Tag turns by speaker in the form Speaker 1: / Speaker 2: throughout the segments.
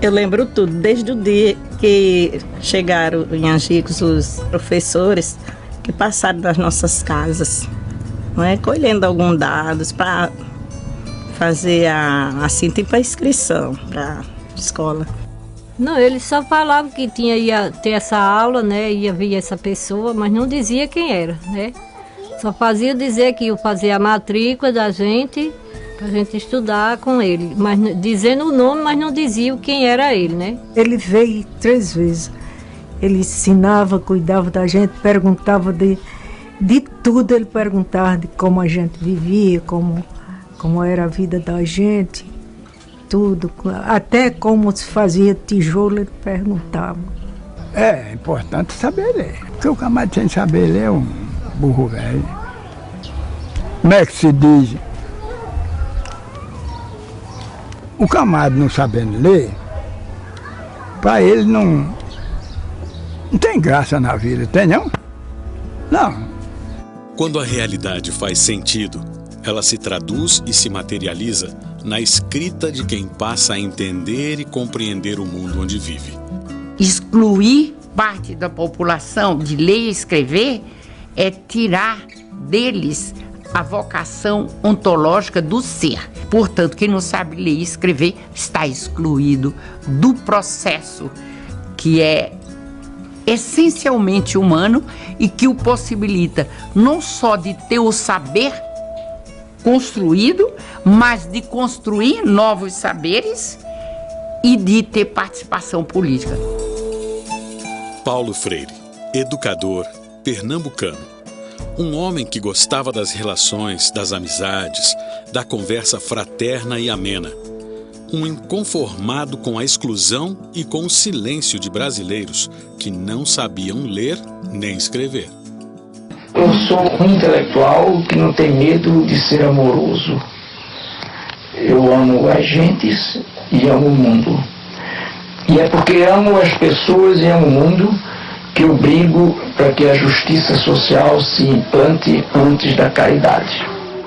Speaker 1: Eu lembro tudo, desde o dia que chegaram em Angicos os professores que passaram das nossas casas, não é? Colhendo alguns dados para fazer assim, tipo a inscrição para a escola.
Speaker 2: Não, ele só falava que ia ter essa aula, né? Ia vir essa pessoa, mas não dizia quem era, né? Só fazia dizer que ia fazer a matrícula da gente, pra gente estudar com ele, mas dizendo o nome, mas não dizia quem era ele, né?
Speaker 3: Ele veio 3 vezes. Ele ensinava, cuidava da gente, perguntava de tudo, ele perguntava de como a gente vivia, como era a vida da gente. Tudo, até como se fazia tijolo, ele perguntava.
Speaker 4: É importante saber ler, porque o camarada sem saber ler é um burro velho. Como é que se diz? O camarada não sabendo ler, para ele não tem graça na vida, tem não? Não.
Speaker 5: Quando a realidade faz sentido, ela se traduz e se materializa na escrita de quem passa a entender e compreender o mundo onde vive.
Speaker 6: Excluir parte da população de ler e escrever é tirar deles a vocação ontológica do ser. Portanto, quem não sabe ler e escrever está excluído do processo que é essencialmente humano e que o possibilita não só de ter o saber construído, mas de construir novos saberes e de ter participação política.
Speaker 5: Paulo Freire, educador pernambucano. Um homem que gostava das relações, das amizades, da conversa fraterna e amena. Um inconformado com a exclusão e com o silêncio de brasileiros que não sabiam ler nem escrever.
Speaker 7: Eu sou um intelectual que não tem medo de ser amoroso. Eu amo as gentes e amo o mundo. E é porque amo as pessoas e amo o mundo que eu brigo para que a justiça social se implante antes da caridade.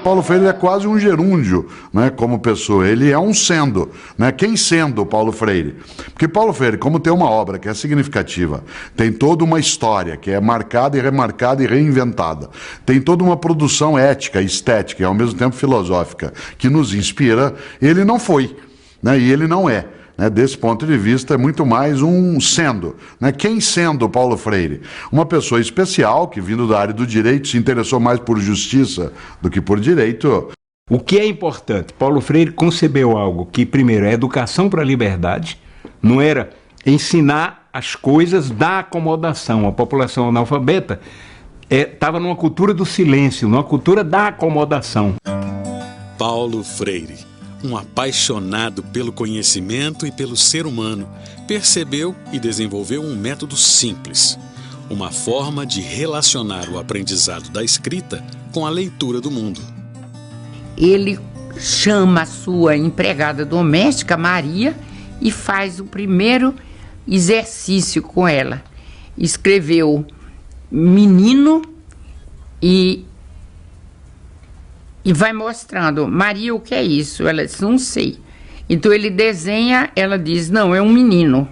Speaker 8: Paulo Freire é quase um gerúndio, né, como pessoa. Ele é um sendo, né? Quem sendo Paulo Freire? Porque Paulo Freire, como tem uma obra que é significativa, tem toda uma história que é marcada e remarcada e reinventada, tem toda uma produção ética, estética e ao mesmo tempo filosófica que nos inspira, ele não foi, né? E ele não é. Desse ponto de vista, é muito mais um sendo. Quem sendo Paulo Freire? Uma pessoa especial que, vindo da área do direito, se interessou mais por justiça do que por direito.
Speaker 9: O que é importante? Paulo Freire concebeu algo que, primeiro, é educação para a liberdade, não era ensinar as coisas da acomodação. A população analfabeta estava numa cultura do silêncio, numa cultura da acomodação.
Speaker 5: Paulo Freire, um apaixonado pelo conhecimento e pelo ser humano, percebeu e desenvolveu um método simples, uma forma de relacionar o aprendizado da escrita com a leitura do mundo.
Speaker 6: Ele chama a sua empregada doméstica, Maria, e faz o primeiro exercício com ela. Escreveu menino e vai mostrando, Maria, o que é isso? Ela diz, não sei. Então ele desenha, ela diz, não, é um menino.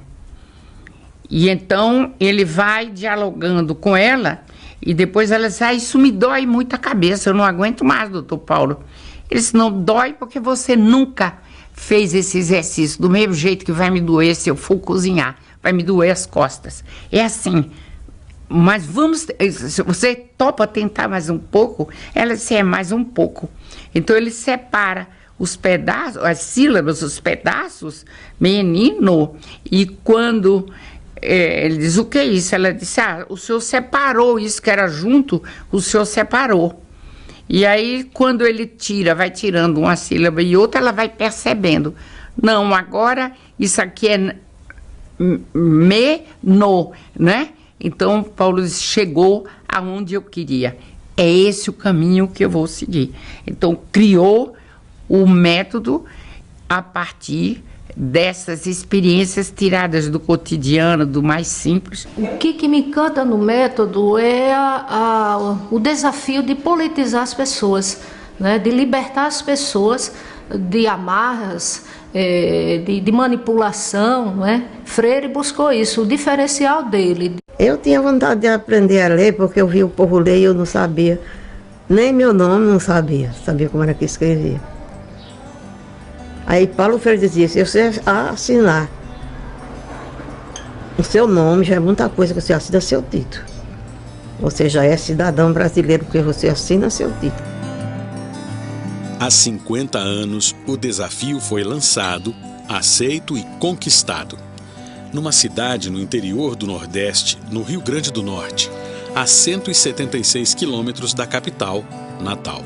Speaker 6: E então ele vai dialogando com ela e depois ela diz, isso me dói muito a cabeça, eu não aguento mais, doutor Paulo. Ele disse, não dói porque você nunca fez esse exercício, do mesmo jeito que vai me doer se eu for cozinhar, vai me doer as costas. É assim. Mas vamos, você topa tentar mais um pouco? Ela disse, mais um pouco. Então ele separa os pedaços, as sílabas, os pedaços, menino, e quando ele diz, o que é isso? Ela disse, o senhor separou isso que era junto, o senhor separou. E aí quando ele vai tirando uma sílaba e outra, ela vai percebendo. Não, agora isso aqui é no, né? Então, Paulo chegou aonde eu queria. É esse o caminho que eu vou seguir. Então, criou o método a partir dessas experiências tiradas do cotidiano, do mais simples.
Speaker 2: O que me encanta no método é o desafio de politizar as pessoas, né? De libertar as pessoas de amarras,
Speaker 10: de manipulação, não é? Freire buscou isso, o diferencial dele.
Speaker 11: Eu tinha vontade de aprender a ler, porque eu vi o povo ler e eu não sabia. Nem meu nome não sabia como era que escrevia. Aí Paulo Freire dizia, se você assinar o seu nome, já é muita coisa que você assina seu título. Você já é cidadão brasileiro, porque você assina seu título.
Speaker 5: Há 50 anos, o desafio foi lançado, aceito e conquistado. Numa cidade no interior do Nordeste, no Rio Grande do Norte, a 176 quilômetros da capital, Natal.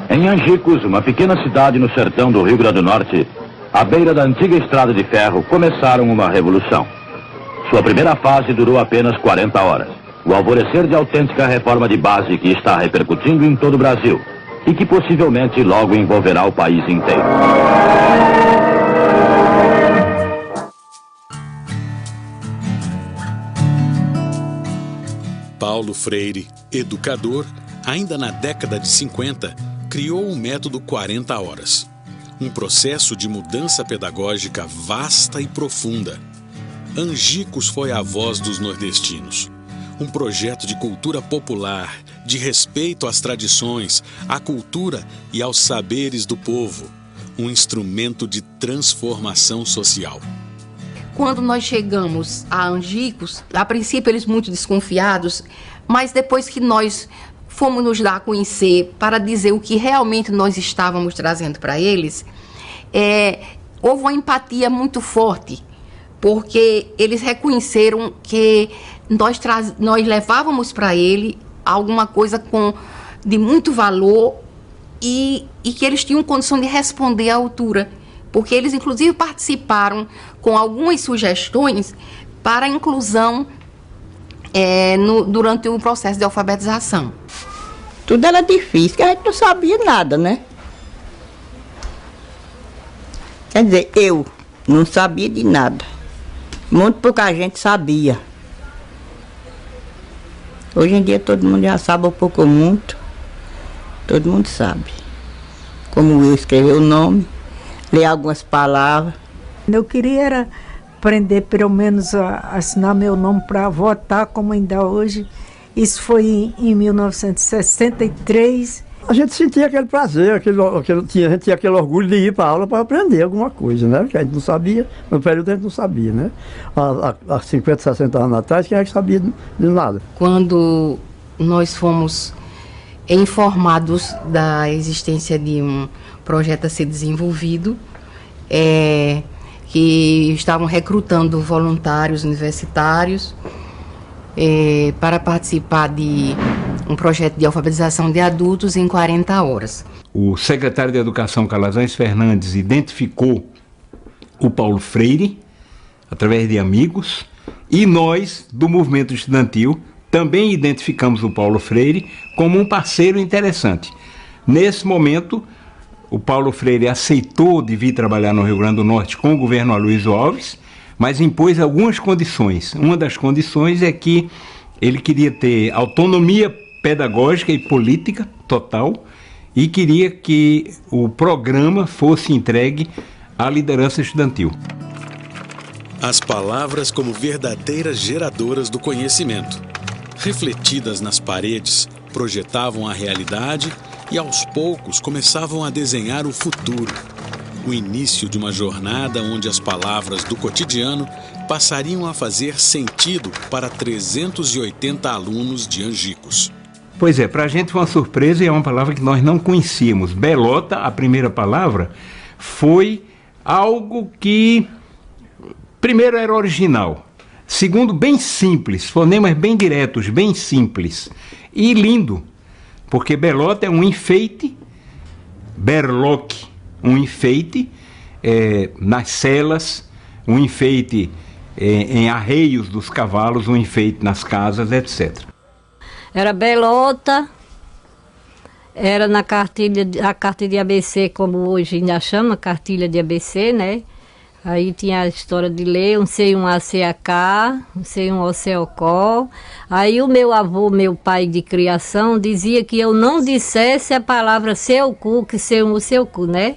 Speaker 12: Em Angicos, uma pequena cidade no sertão do Rio Grande do Norte, à beira da antiga estrada de ferro, começaram uma revolução. Sua primeira fase durou apenas 40 horas. O alvorecer de autêntica reforma de base que está repercutindo em todo o Brasil e que possivelmente logo envolverá o país inteiro.
Speaker 5: Paulo Freire, educador, ainda na década de 50, criou o método 40 horas. Um processo de mudança pedagógica vasta e profunda. Angicos foi a voz dos nordestinos. Um projeto de cultura popular, de respeito às tradições, à cultura e aos saberes do povo. Um instrumento de transformação social.
Speaker 13: Quando nós chegamos a Angicos, a princípio eles muito desconfiados, mas depois que nós fomos nos dar a conhecer para dizer o que realmente nós estávamos trazendo para eles, houve uma empatia muito forte, porque eles reconheceram que nós levávamos para ele alguma coisa de muito valor e que eles tinham condição de responder à altura, porque eles inclusive participaram com algumas sugestões para a inclusão durante o processo de alfabetização.
Speaker 14: Tudo era difícil, que a gente não sabia nada, né? Quer dizer, eu não sabia de nada. Muito pouca gente sabia. Hoje em dia todo mundo já sabe um pouco ou muito. Todo mundo sabe. Como eu escrever o nome, ler algumas palavras.
Speaker 3: Eu queria era aprender pelo menos a assinar meu nome para votar, como ainda hoje. Isso foi em 1963.
Speaker 4: A gente sentia aquele prazer, a gente tinha aquele orgulho de ir para a aula para aprender alguma coisa, né? Porque a gente não sabia, no período a gente não sabia, né? Há 50, 60 anos atrás, quem é que sabia de nada?
Speaker 13: Quando nós fomos informados da existência de um projeto a ser desenvolvido, que estavam recrutando voluntários universitários para participar de um projeto de alfabetização de adultos em 40 horas.
Speaker 9: O secretário de Educação, Calazans Fernandes, identificou o Paulo Freire, através de amigos, e nós, do movimento estudantil, também identificamos o Paulo Freire como um parceiro interessante. Nesse momento, o Paulo Freire aceitou de vir trabalhar no Rio Grande do Norte com o governo Aloysio Alves, mas impôs algumas condições. Uma das condições é que ele queria ter autonomia pedagógica e política total e queria que o programa fosse entregue à liderança estudantil.
Speaker 5: As palavras como verdadeiras geradoras do conhecimento, refletidas nas paredes, projetavam a realidade e aos poucos começavam a desenhar o futuro. O início de uma jornada onde as palavras do cotidiano passariam a fazer sentido para 380 alunos de Angicos.
Speaker 9: Pois é, para a gente foi uma surpresa e é uma palavra que nós não conhecíamos. Belota, a primeira palavra, foi algo que, primeiro, era original. Segundo, bem simples, fonemas bem diretos, bem simples. E lindo, porque belota é um enfeite, berloque, um enfeite nas celas, um enfeite em arreios dos cavalos, um enfeite nas casas, etc.
Speaker 2: Era belota, era na cartilha, a cartilha de ABC, como hoje ainda chama, cartilha de ABC, né? Aí tinha a história de ler, um C, um ACAK, um C, um OCOCO. Aí o meu avô, meu pai de criação, dizia que eu não dissesse a palavra seu cu, que seu cu, né?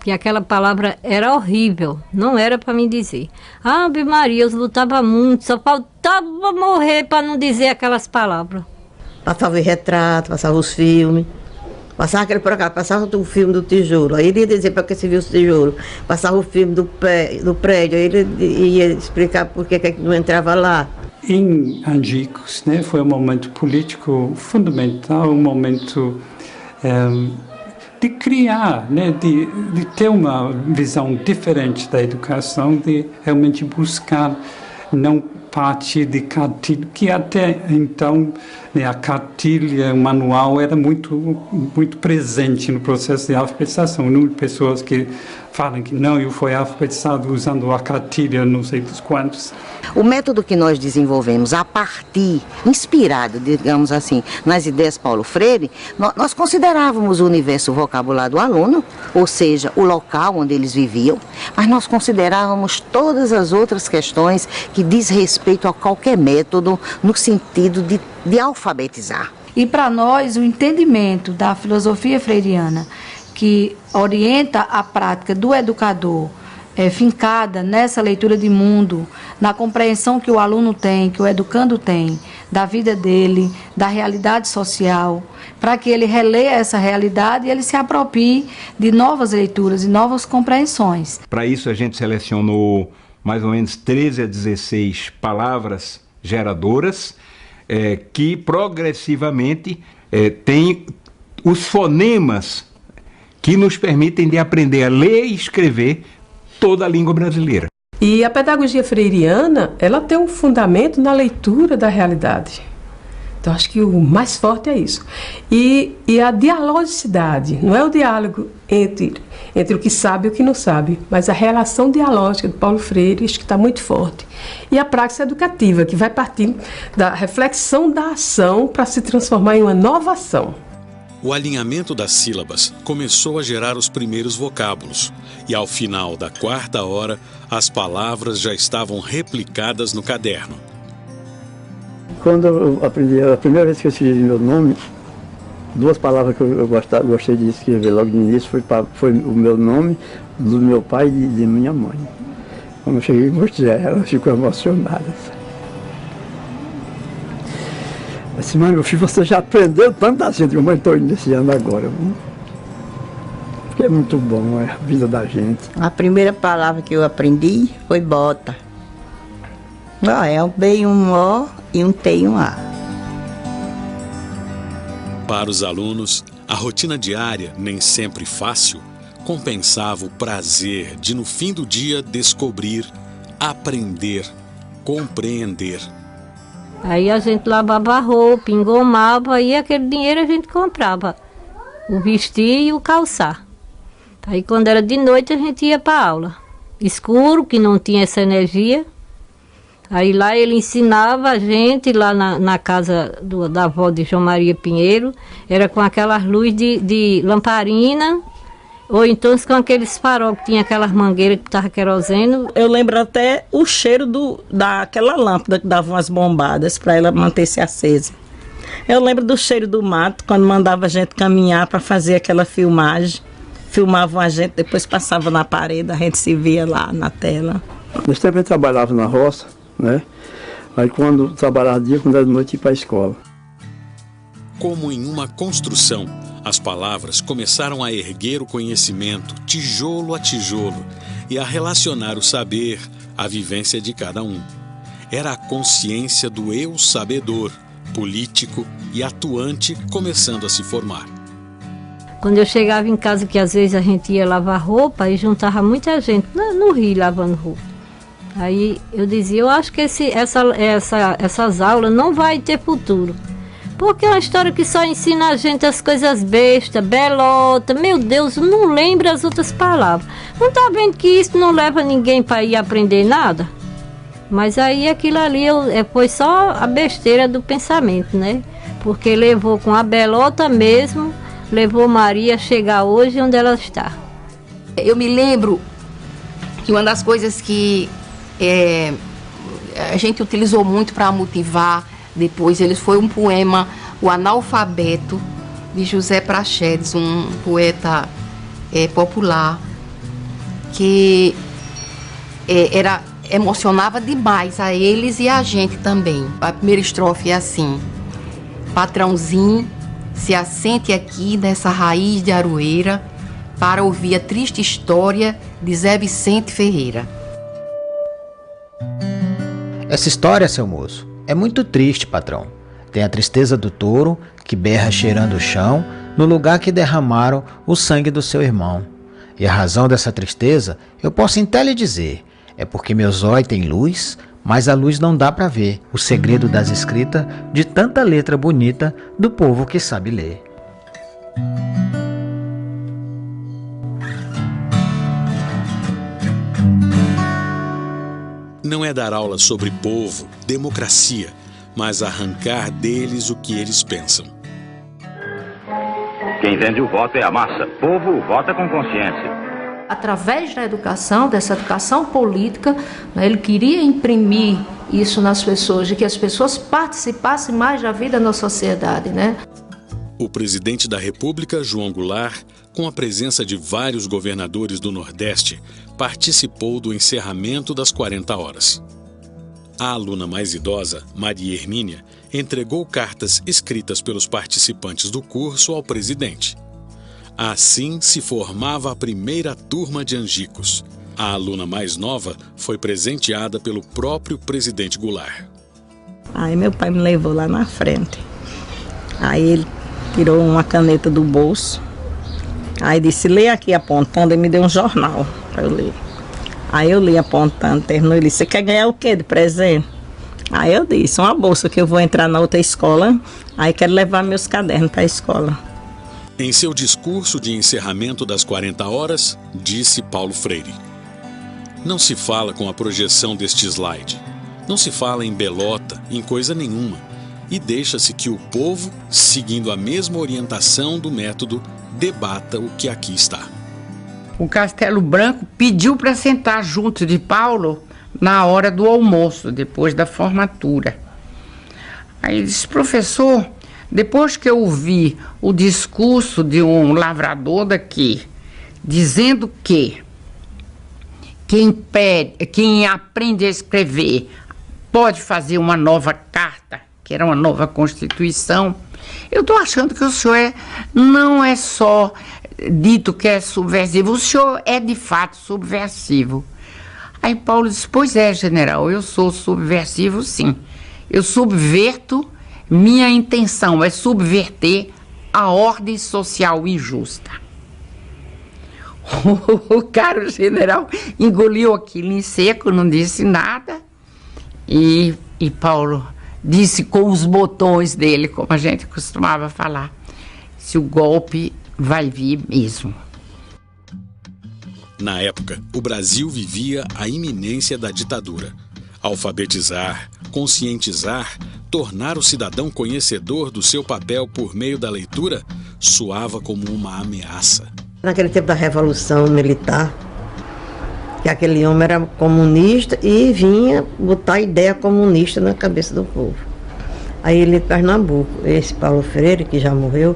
Speaker 2: que aquela palavra era horrível, não era para mim dizer. Ave Maria, eu lutava muito, só faltava morrer para não dizer aquelas palavras.
Speaker 11: Passava o retrato, passava os filmes. Passava aquele programa, passava o filme do tijolo. Aí ele ia dizer para que se viu o tijolo. Passava o filme do prédio, aí ele ia explicar por que não entrava lá.
Speaker 15: Em Angicos, né, foi um momento político fundamental, um momento de criar, né, de ter uma visão diferente da educação, de realmente buscar não parte de cartilha, que até então, né, a cartilha, o manual era muito presente no processo de alfabetização. O número de pessoas que falam que não, eu fui alfabetizado usando a cartilha, não sei dos quantos.
Speaker 16: O método que nós desenvolvemos a partir, inspirado, digamos assim, nas ideias Paulo Freire, nós considerávamos o universo vocabular do aluno, ou seja, o local onde eles viviam, mas nós considerávamos todas as outras questões que diz respeito a qualquer método no sentido de alfabetizar.
Speaker 10: E para nós, o entendimento da filosofia freiriana, que orienta a prática do educador, fincada nessa leitura de mundo, na compreensão que o aluno tem, que o educando tem, da vida dele, da realidade social, para que ele releia essa realidade e ele se aproprie de novas leituras e novas compreensões.
Speaker 9: Para isso a gente selecionou mais ou menos 13 a 16 palavras geradoras, que progressivamente têm os fonemas que nos permitem de aprender a ler e escrever toda a língua brasileira.
Speaker 17: E a pedagogia freiriana, ela tem um fundamento na leitura da realidade. Então, acho que o mais forte é isso. E a dialogicidade, não é o diálogo entre o que sabe e o que não sabe, mas a relação dialógica de Paulo Freire, acho que está muito forte. E a prática educativa, que vai partir da reflexão da ação para se transformar em uma nova ação.
Speaker 5: O alinhamento das sílabas começou a gerar os primeiros vocábulos, e ao final da 4ª hora, as palavras já estavam replicadas no caderno.
Speaker 4: Quando eu aprendi, a primeira vez que eu escrevi meu nome, 2 palavras que eu gostei de escrever logo no início foi o meu nome, do meu pai e de minha mãe. Quando eu cheguei e mostrei, ela ficou emocionada. Assim, mãe, meu filho, você já aprendeu tanta gente, eu estou iniciando agora. Porque é muito bom, é a vida da gente.
Speaker 14: A primeira palavra que eu aprendi foi bota. É um B e um O e um T e um A.
Speaker 5: Para os alunos, a rotina diária, nem sempre fácil, compensava o prazer de, no fim do dia, descobrir, aprender, compreender.
Speaker 2: Aí a gente lavava a roupa, engomava e aquele dinheiro a gente comprava o vestir e o calçar. Aí quando era de noite a gente ia para a aula. Escuro, que não tinha essa energia. Aí lá ele ensinava a gente, lá na casa da avó de João Maria Pinheiro, era com aquelas luzes de lamparina, ou então com aqueles farol que tinha aquelas mangueiras que estava queroseno.
Speaker 1: Eu lembro até o cheiro daquela lâmpada que dava umas bombadas para ela manter-se acesa. Eu lembro do cheiro do mato, quando mandava a gente caminhar para fazer aquela filmagem. Filmavam a gente, depois passava na parede, a gente se via lá na tela.
Speaker 4: Nesse tempo eu trabalhava na roça, né? Aí quando trabalhava dia, quando era de noite, ia para a escola.
Speaker 5: Como em uma construção, as palavras começaram a erguer o conhecimento, tijolo a tijolo, e a relacionar o saber à vivência de cada um. Era a consciência do eu sabedor, político e atuante começando a se formar.
Speaker 2: Quando eu chegava em casa, que às vezes a gente ia lavar roupa, e juntava muita gente no rio lavando roupa. Aí eu dizia, eu acho que essas aulas não vai ter futuro. Porque é uma história que só ensina a gente as coisas bestas, belota, meu Deus, não lembra as outras palavras. Não tá vendo que isso não leva ninguém para ir aprender nada? Mas aí aquilo ali foi só a besteira do pensamento, né? Porque levou com a belota mesmo, levou Maria a chegar hoje onde ela está.
Speaker 13: Eu me lembro que uma das coisas que a gente utilizou muito para motivar depois, foi um poema, O Analfabeto, de José Praxedes, um poeta popular, que emocionava demais a eles e a gente também. A primeira estrofe é assim: patrãozinho, se assente aqui nessa raiz de aroeira para ouvir a triste história de Zé Vicente Ferreira.
Speaker 18: Essa história, seu moço, é muito triste, patrão. Tem a tristeza do touro que berra cheirando o chão no lugar que derramaram o sangue do seu irmão. E a razão dessa tristeza eu posso até lhe dizer. É porque meus olhos têm luz, mas a luz não dá para ver o segredo das escritas de tanta letra bonita do povo que sabe ler.
Speaker 5: Não é dar aula sobre povo, democracia, mas arrancar deles o que eles pensam.
Speaker 12: Quem vende o voto é a massa. Povo vota com consciência.
Speaker 2: Através da educação, dessa educação política, ele queria imprimir isso nas pessoas, de que as pessoas participassem mais da vida na sociedade, né?
Speaker 5: O presidente da República, João Goulart, com a presença de vários governadores do Nordeste, participou do encerramento das 40 horas. A aluna mais idosa, Maria Hermínia, entregou cartas escritas pelos participantes do curso ao presidente. Assim se formava a primeira turma de Angicos. A aluna mais nova foi presenteada pelo próprio presidente Goulart.
Speaker 1: Aí meu pai me levou lá na frente. Aí ele tirou uma caneta do bolso. Aí disse, lê aqui apontando, e me deu um jornal para eu ler. Aí eu li apontando, terminou, ele disse, você quer ganhar o quê de presente? Aí eu disse, uma bolsa que eu vou entrar na outra escola, aí quero levar meus cadernos para a escola.
Speaker 5: Em seu discurso de encerramento das 40 horas, disse Paulo Freire: não se fala com a projeção deste slide, não se fala em belota, em coisa nenhuma, e deixa-se que o povo, seguindo a mesma orientação do método, debata o que aqui está.
Speaker 6: O Castelo Branco pediu para sentar junto de Paulo na hora do almoço, depois da formatura. Aí ele disse, professor, depois que eu ouvi o discurso de um lavrador daqui, dizendo que quem aprende a escrever pode fazer uma nova carta, que era uma nova Constituição, eu estou achando que o senhor não é só dito que é subversivo, o senhor é de fato subversivo. Aí Paulo disse, pois é, general, eu sou subversivo sim. Eu subverto, minha intenção é subverter a ordem social injusta. O caro general engoliu aquilo em seco, não disse nada. E Paulo disse com os botões dele, como a gente costumava falar, se o golpe vai vir mesmo.
Speaker 5: Na época, o Brasil vivia a iminência da ditadura. Alfabetizar, conscientizar, tornar o cidadão conhecedor do seu papel por meio da leitura soava como uma ameaça.
Speaker 11: Naquele tempo da Revolução Militar, que aquele homem era comunista e vinha botar a ideia comunista na cabeça do povo. Aí ele é de Pernambuco, esse Paulo Freire, que já morreu,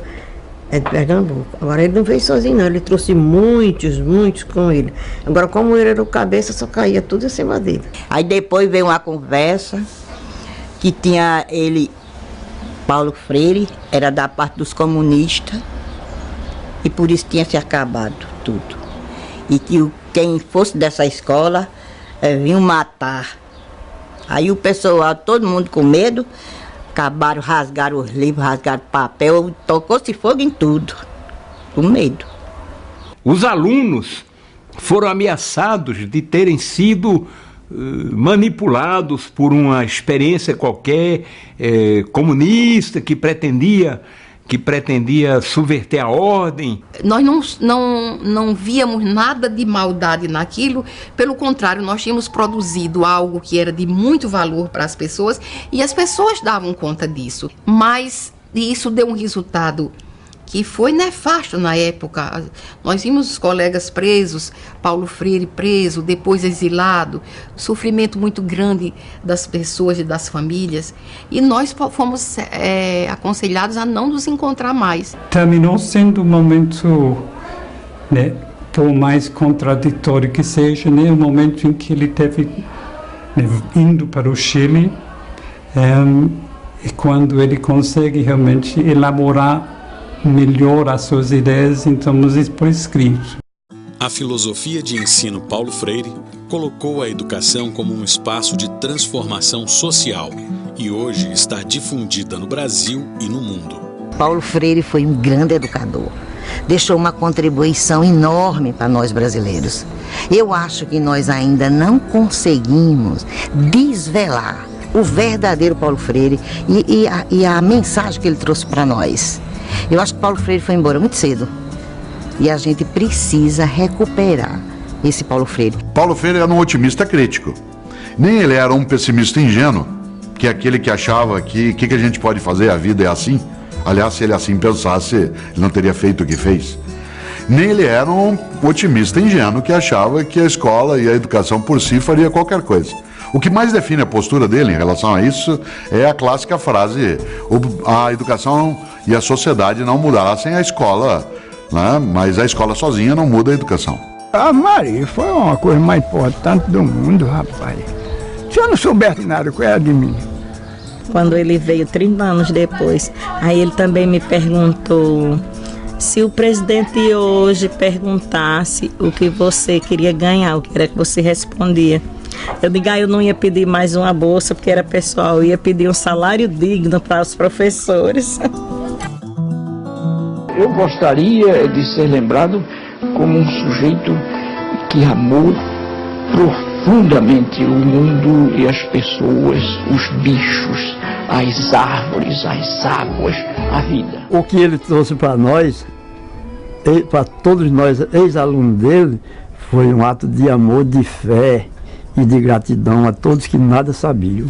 Speaker 11: é de Pernambuco. Agora ele não veio sozinho não, ele trouxe muitos com ele. Agora como ele era o cabeça, só caía tudo em cima dele.
Speaker 14: Aí depois veio uma conversa que tinha ele, Paulo Freire, era da parte dos comunistas, e por isso tinha se acabado tudo. E que quem fosse dessa escola vinha matar. Aí o pessoal, todo mundo com medo, acabaram, rasgaram os livros, rasgaram papel, tocou-se fogo em tudo, com medo.
Speaker 9: Os alunos foram ameaçados de terem sido manipulados por uma experiência qualquer comunista que pretendia subverter a ordem.
Speaker 13: Nós não víamos nada de maldade naquilo, pelo contrário, nós tínhamos produzido algo que era de muito valor para as pessoas e as pessoas davam conta disso. Mas isso deu um resultado que foi nefasto na época. Nós vimos os colegas presos, Paulo Freire preso, depois exilado, sofrimento muito grande das pessoas e das famílias, e nós fomos aconselhados a não nos encontrar mais.
Speaker 15: Terminou sendo um momento, né, por mais contraditório que seja, o momento em que ele teve indo para o Chile, e quando ele consegue realmente elaborar melhor as suas ideias, então isso por escrito.
Speaker 5: A filosofia de ensino Paulo Freire colocou a educação como um espaço de transformação social e hoje está difundida no Brasil e no mundo.
Speaker 16: Paulo Freire foi um grande educador. Deixou uma contribuição enorme para nós brasileiros. Eu acho que nós ainda não conseguimos desvelar o verdadeiro Paulo Freire e a mensagem que ele trouxe para nós. Eu acho que Paulo Freire foi embora muito cedo. E a gente precisa recuperar esse Paulo Freire.
Speaker 8: Paulo Freire era um otimista crítico. Nem ele era um pessimista ingênuo, que é aquele que achava que a gente pode fazer, a vida é assim. Aliás, se ele assim pensasse, ele não teria feito o que fez. Nem ele era um otimista ingênuo que achava que a escola e a educação por si faria qualquer coisa. O que mais define a postura dele em relação a isso é a clássica frase: a educação e a sociedade não mudará sem a escola, né? Mas a escola sozinha não muda a educação.
Speaker 19: A Maria foi uma coisa mais importante do mundo, rapaz. Se eu não soubesse nada com ela de mim.
Speaker 1: Quando ele veio 30 anos depois, aí ele também me perguntou: se o presidente hoje perguntasse o que você queria ganhar, o que era que você respondia? Eu digo, eu não ia pedir mais uma bolsa, porque era pessoal, eu ia pedir um salário digno para os professores.
Speaker 7: Eu gostaria de ser lembrado como um sujeito que amou profundamente o mundo e as pessoas, os bichos, as árvores, as águas, a vida.
Speaker 4: O que ele trouxe para nós, para todos nós, ex-alunos dele, foi um ato de amor, de fé e de gratidão a todos que nada sabiam.